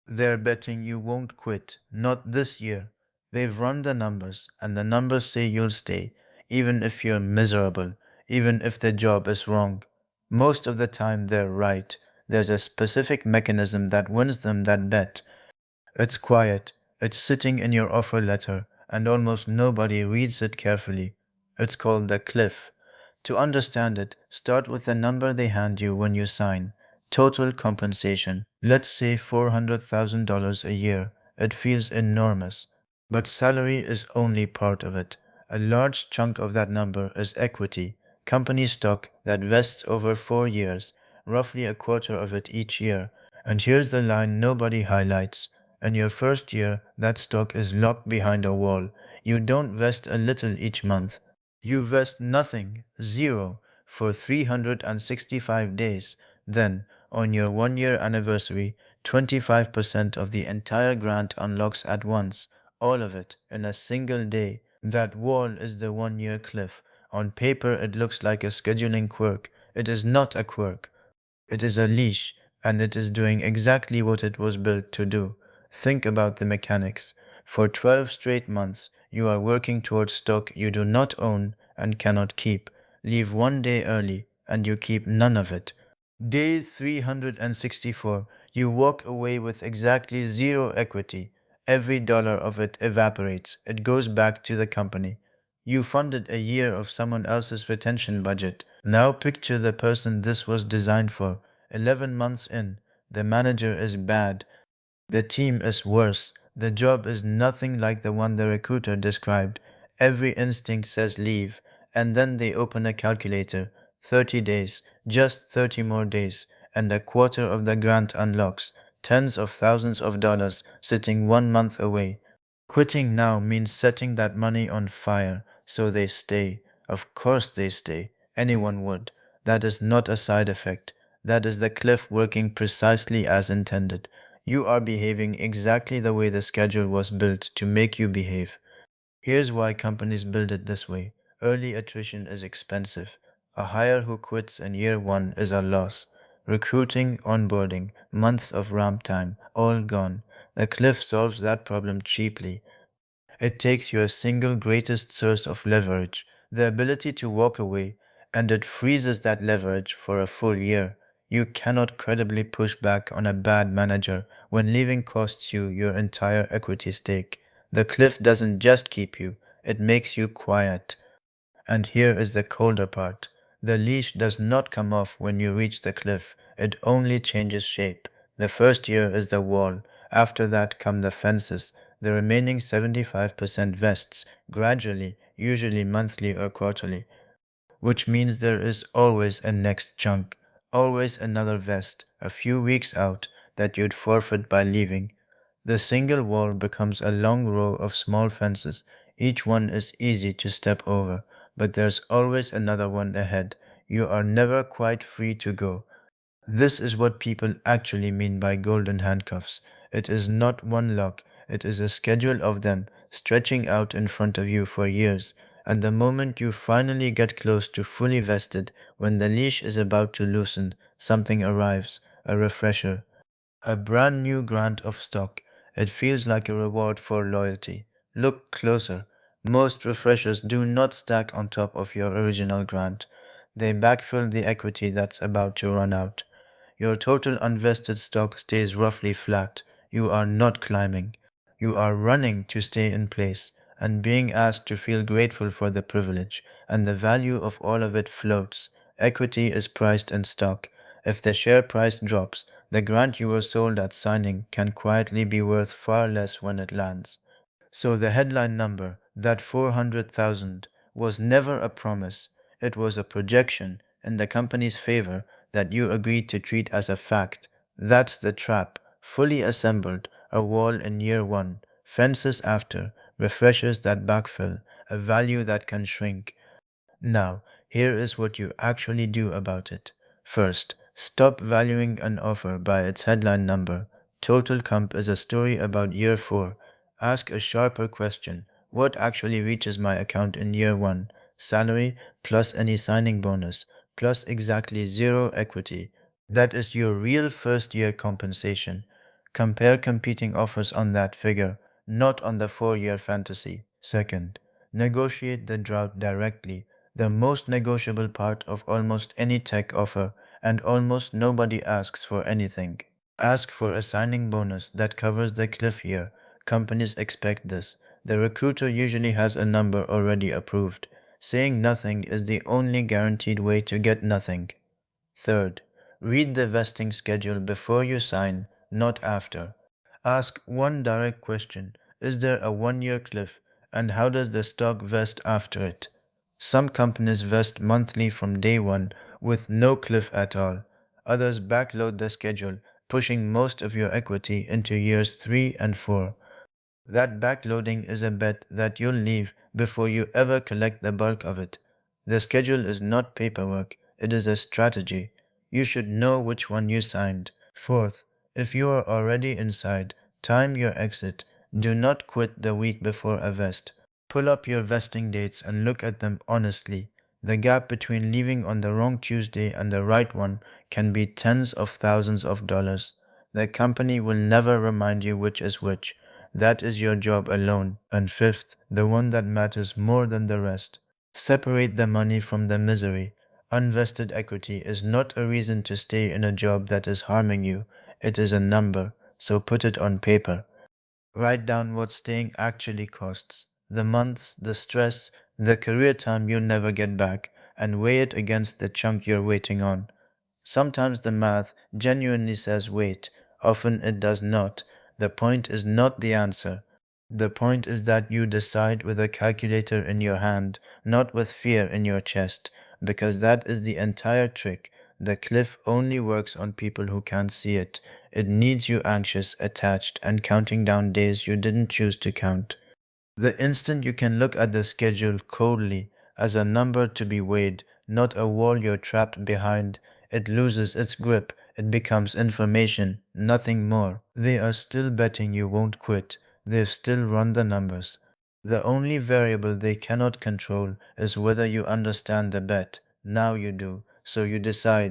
They're betting you won't quit, not this year. They've run the numbers, and the numbers say you'll stay, even if you're miserable, even if the job is wrong. Most of the time, they're right. There's a specific mechanism that wins them that bet. It's quiet, it's sitting in your offer letter, and almost nobody reads it carefully. It's called the cliff. To understand it, start with the number they hand you when you sign. Total compensation. Let's say $400,000 a year. It feels enormous. But salary is only part of it. A large chunk of that number is equity, company stock that vests over 4 years, roughly a quarter of it each year. And here's the line nobody highlights. In your first year, that stock is locked behind a wall. You don't vest a little each month. You vest nothing, zero, for 365 days. Then, on your 1 year anniversary, 25% of the entire grant unlocks at once, all of it, in a single day. That wall is the 1 year cliff. On paper, it looks like a scheduling quirk. It is not a quirk. It is a leash, and it is doing exactly what it was built to do. Think about the mechanics. For 12 straight months, you are working towards stock you do not own and cannot keep. Leave 1 day early, and you keep none of it. Day 364, you walk away with exactly zero equity. Every dollar of it evaporates. It goes back to the company. You funded a year of someone else's retention budget. Now picture the person this was designed for. 11 months in, the manager is bad. The team is worse. The job is nothing like the one the recruiter described. Every instinct says leave, and then they open a calculator. 30 days, just 30 more days, and a quarter of the grant unlocks. Tens of thousands of dollars sitting 1 month away. Quitting now means setting that money on fire, so they stay. Of course they stay. Anyone would. That is not a side effect. That is the cliff working precisely as intended. You are behaving exactly the way the schedule was built to make you behave. Here's why companies build it this way. Early attrition is expensive. A hire who quits in year one is a loss. Recruiting, onboarding, months of ramp time, all gone. The cliff solves that problem cheaply. It takes your single greatest source of leverage, the ability to walk away, and it freezes that leverage for a full year. You cannot credibly push back on a bad manager when leaving costs you your entire equity stake. The cliff doesn't just keep you, it makes you quiet. And here is the colder part. The leash does not come off when you reach the cliff, it only changes shape. The first year is the wall, after that come the fences. The remaining 75% vests, gradually, usually monthly or quarterly, which means there is always a next chunk, always another vest, a few weeks out, that you'd forfeit by leaving. The single wall becomes a long row of small fences. Each one is easy to step over, but there's always another one ahead. You are never quite free to go. This is what people actually mean by golden handcuffs. It is not one lock, it is a schedule of them stretching out in front of you for years. And the moment you finally get close to fully vested, when the leash is about to loosen, something arrives, a refresher, a brand new grant of stock. It feels like a reward for loyalty. Look closer. Most refreshers do not stack on top of your original grant. They backfill the equity that's about to run out. Your total unvested stock stays roughly flat. You are not climbing. You are running to stay in place and being asked to feel grateful for the privilege, and the value of all of it floats. Equity is priced in stock. If the share price drops, the grant you were sold at signing can quietly be worth far less when it lands. So the headline number, that 400,000, was never a promise. It was a projection in the company's favor that you agreed to treat as a fact. That's the trap. Fully assembled, a wall in year one, fences after, refreshers that backfill, a value that can shrink. Now, here is what you actually do about it. First, stop valuing an offer by its headline number. Total comp is a story about year 4. Ask a sharper question. What actually reaches my account in year 1? Salary plus any signing bonus plus exactly zero equity. That is your real first year compensation. Compare competing offers on that figure, not on the 4-year fantasy. Second, negotiate the drought directly, the most negotiable part of almost any tech offer, and almost nobody asks for anything. Ask for a signing bonus that covers the cliff year. Companies expect this. The recruiter usually has a number already approved. Saying nothing is the only guaranteed way to get nothing. Third, read the vesting schedule before you sign, not after. Ask one direct question: is there a 1-year cliff, and how does the stock vest after it? Some companies vest monthly from day one with no cliff at all. Others backload the schedule, pushing most of your equity into years 3 and 4. That backloading is a bet that you'll leave before you ever collect the bulk of it. The schedule is not paperwork, it is a strategy. You should know which one you signed. Fourth, if you are already inside, time your exit. Do not quit the week before a vest. Pull up your vesting dates and look at them honestly. The gap between leaving on the wrong Tuesday and the right one can be tens of thousands of dollars. The company will never remind you which is which. That is your job alone. And fifth, the one that matters more than the rest. Separate the money from the misery. Unvested equity is not a reason to stay in a job that is harming you. It is a number, so put it on paper. Write down what staying actually costs: the months, the stress, the career time you never get back, and weigh it against the chunk you're waiting on. Sometimes the math genuinely says wait, often it does not. The point is not the answer. The point is that you decide with a calculator in your hand, not with fear in your chest, because that is the entire trick. The cliff only works on people who can't see it. It needs you anxious, attached, and counting down days you didn't choose to count. The instant you can look at the schedule coldly, as a number to be weighed, not a wall you're trapped behind, it loses its grip, it becomes information, nothing more. They are still betting you won't quit, they still run the numbers. The only variable they cannot control is whether you understand the bet. Now you do, so you decide,